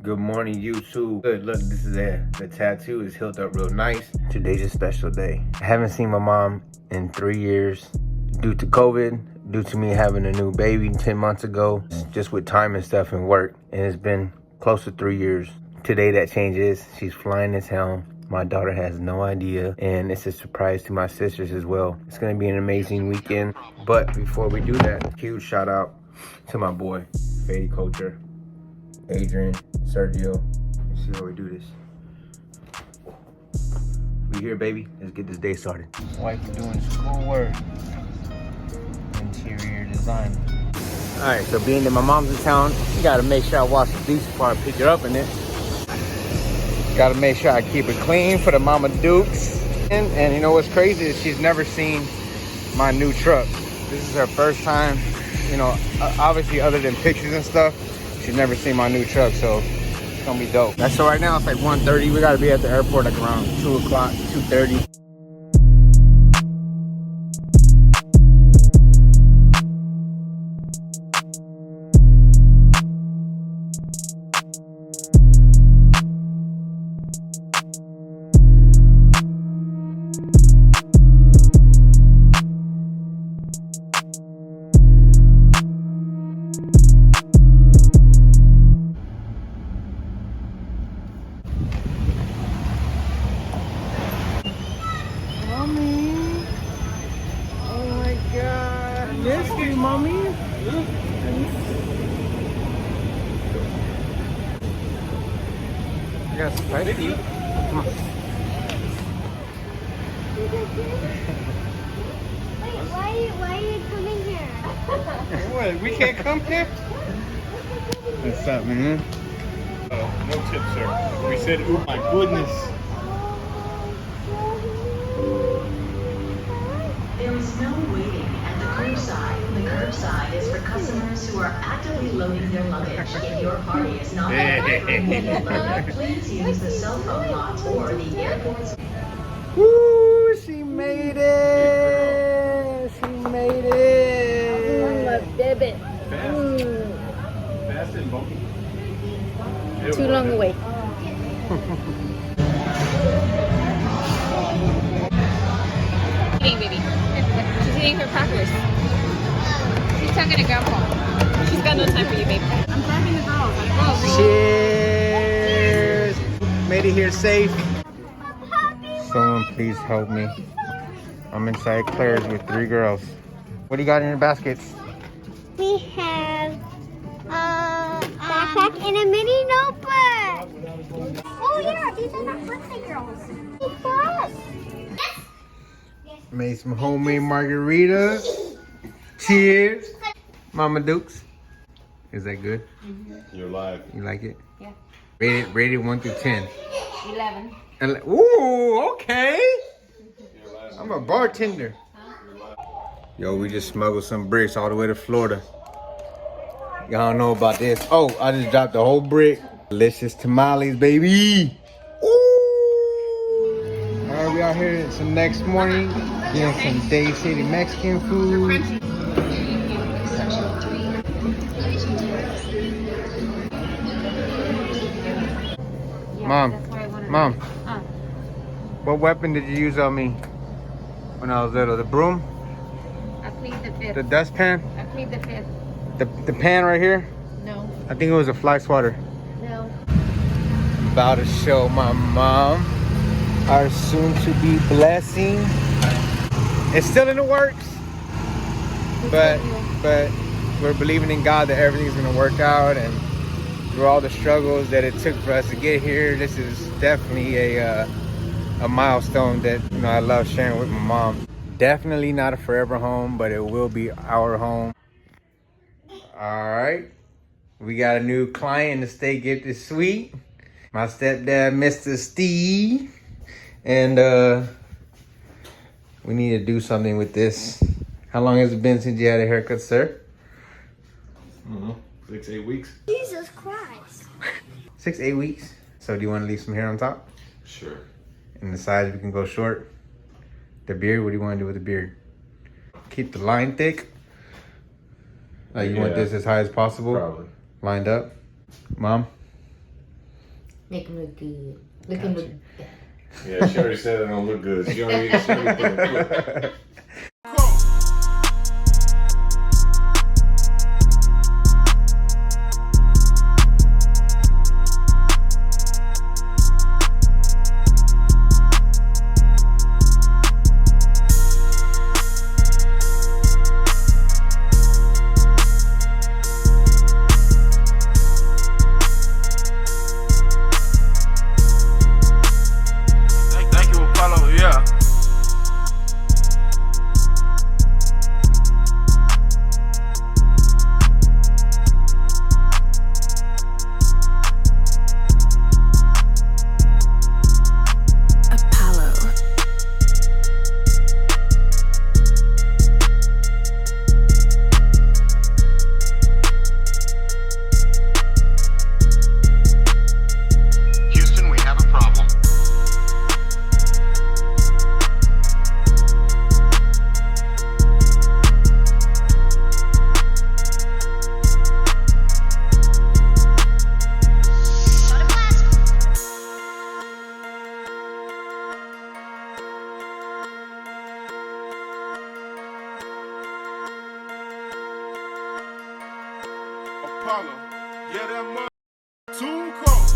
Good morning, YouTube. Good, look, this is the tattoo is healed up real nice. Today's a special day. I haven't seen my mom in 3 years due to COVID, due to me having a new baby 10 months ago, just with time and stuff and work. And it's been close to 3 years. Today that changes. She's flying this home. My daughter has no idea, and it's a surprise to my sisters as well. It's gonna be an amazing weekend. But before we do that, huge shout out to my boy, Fady Culture, Adrian, Sergio. Let's see how we do this. We here, baby. Let's get this day started. Wife doing schoolwork. Interior design. All right, so being that my mom's in town, you gotta make sure I wash the dishes before I pick her up in it. Gotta make sure I keep it clean for the Mama Dukes. And you know what's crazy is she's never seen my new truck. This is her first time, you know, obviously other than pictures and stuff, she's never seen my new truck, so it's gonna be dope. So right now it's like 1:30. We gotta be at the airport like around 2 o'clock, 2:30. Mommy. You got spicy. Come on. Wait, why are you coming here? What? We can't come here? What's up, man? No tip, sir. We said, oh my goodness. There is no waiting at the curbside. The curbside is for customers who are actively loading their luggage. If your party is not loaded, please use the cell phone lot or the airport's. Woo! She made it! She made it! Baby. Fast and bumpy. Too long away. Eating, baby. She's eating her crackers. She's talking to grandpa. She's got no time for you, babe. I'm driving the girls. Like, whoa. Cheers! Made it here safe. Someone please help me. I'm inside Claire's with 3 girls. What do you got in your baskets? We have a backpack and a mini notebook. Oh yeah, these are not birthday girls. They're for us. Made some homemade margaritas. Cheers. Mama Dukes. Is that good? You're live. You like it? Yeah. Rated 1 through 10. 11. Ooh, okay. I'm a bartender. Yo, we just smuggled some bricks all the way to Florida. Y'all know about this. Oh, I just dropped the whole brick. Delicious tamales, baby. Ooh. All right, we out here. It's the next morning. Getting some Day City Mexican food. Mom, what weapon did you use on me when I was little? The broom? I plead the fifth. The dustpan? I plead the fifth. The pan right here? No. I think it was a fly swatter. No. About to show my mom our soon-to-be blessing. It's still in the works, but we're believing in God that everything's gonna work out, and through all the struggles that it took for us to get here, this is definitely a milestone that, you know, I love sharing with my mom. Definitely not a forever home, but it will be our home. All right, we got a new client in the Stay Gifted Suite. My stepdad, Mr. Steve, and we need to do something with this. How long has it been since you had a haircut, sir? I don't know. 6-8 weeks. Jesus Christ. 6-8 weeks. So do you want to leave some hair on top? Sure. And the sides we can go short. The beard, what do you want to do with the beard? Keep the line thick. Like you want this as high as possible? Probably. Lined up. Mom? Make them look good. Look them look bad. Yeah, she already said it don't look good. She already put it. Thank you, Apollo. Yeah. Apollo. Houston, we have a problem. Apollo, yeah, that mother too cold.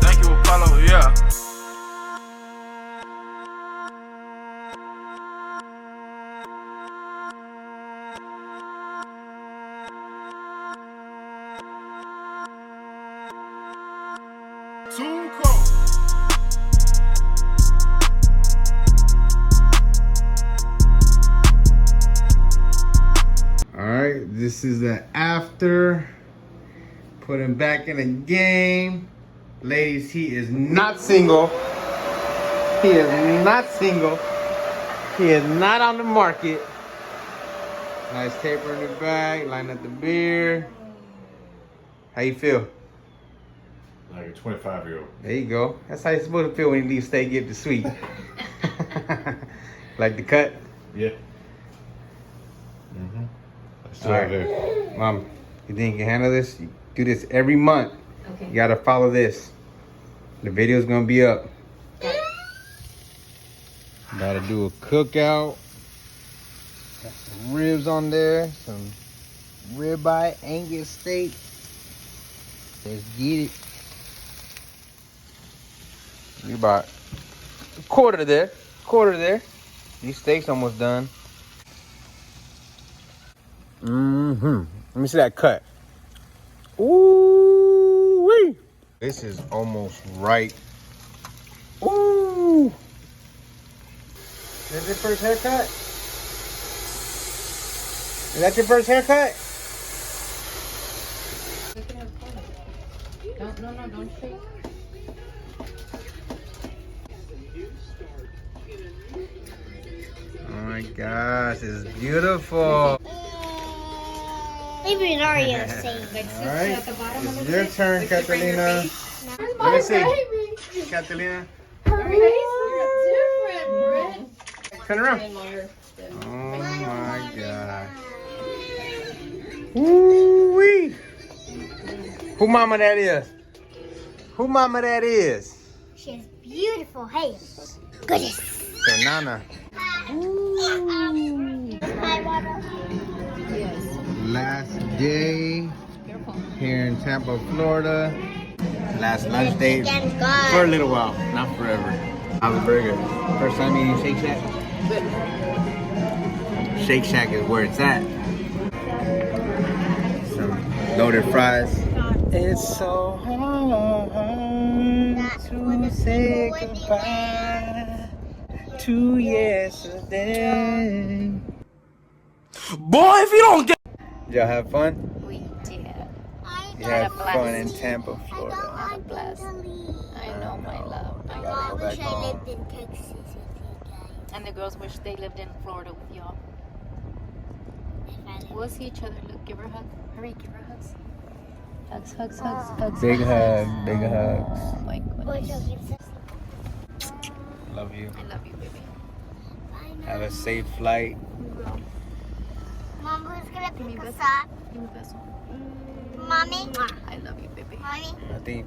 Thank you, Apollo. Yeah. Too cold. All right, this is the after. Put him back in the game. Ladies, he is not single. He is not single. He is not on the market. Nice taper in the back, line up the beer. How you feel? Like a 25-year-old. There you go. That's how you're supposed to feel when you leave steak, get the sweet. Like the cut? Yeah. Mm-hmm. That's All right right. there. Mom, you think you can handle this? You do this every month. Okay. You gotta follow this. The video's gonna be up. Gotta do a cookout. Got some ribs on there. Some ribeye Angus steak. Let's get it. We about a quarter there. Quarter there. These steaks almost done. Mm-hmm. Let me see that cut. Ooh-wee. This is almost right. Ooh. Is that your first haircut? Is that your first haircut? Don't shake. Oh my gosh, it's beautiful. Maybe an Oreo save. All right, it's your turn, Catalina. Let me see. Catalina, turn around. Oh my gosh. Woo-wee. Who mama that is? Who mama that is? She has beautiful hair. Goodness. So Nana. Hi, water. Last day here in Tampa, Florida. Last lunch date for a little while, not forever. How's the burger? First time eating Shake Shack? Shake Shack is where it's at. Some loaded fries. It's so hard to say goodbye to yesterday. Boy, if you don't get. Did y'all have fun? We did. You had fun in Tampa, Florida. Had a blast. I know, my love. Gotta go back home. in Texas with you And the girls wish they lived in Florida with y'all. We'll see each other. Look, give her a hug. Hurry, give her hugs. Hugs, hugs, hugs, hugs. Big hugs. hug, big hugs. Oh my goodness. Love you. I love you, baby. Have a safe flight. Mom, who's gonna Give me pick a us beso. up? Give me a beso. Mommy? I love you, baby. Mommy? I think.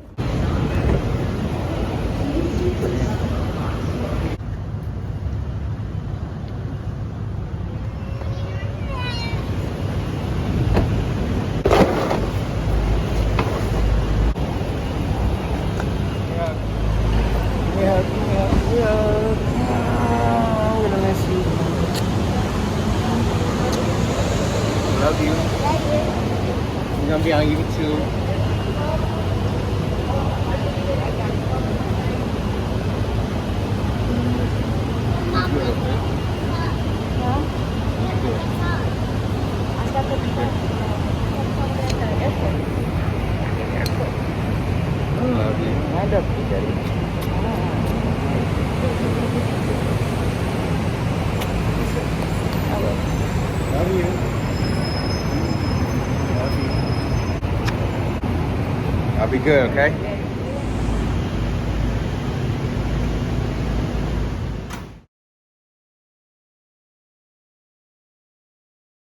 I'm gonna miss you. Love you. I'm gonna be on YouTube. Love you. I love you, Daddy. Love you. Love you. I'll be good, okay?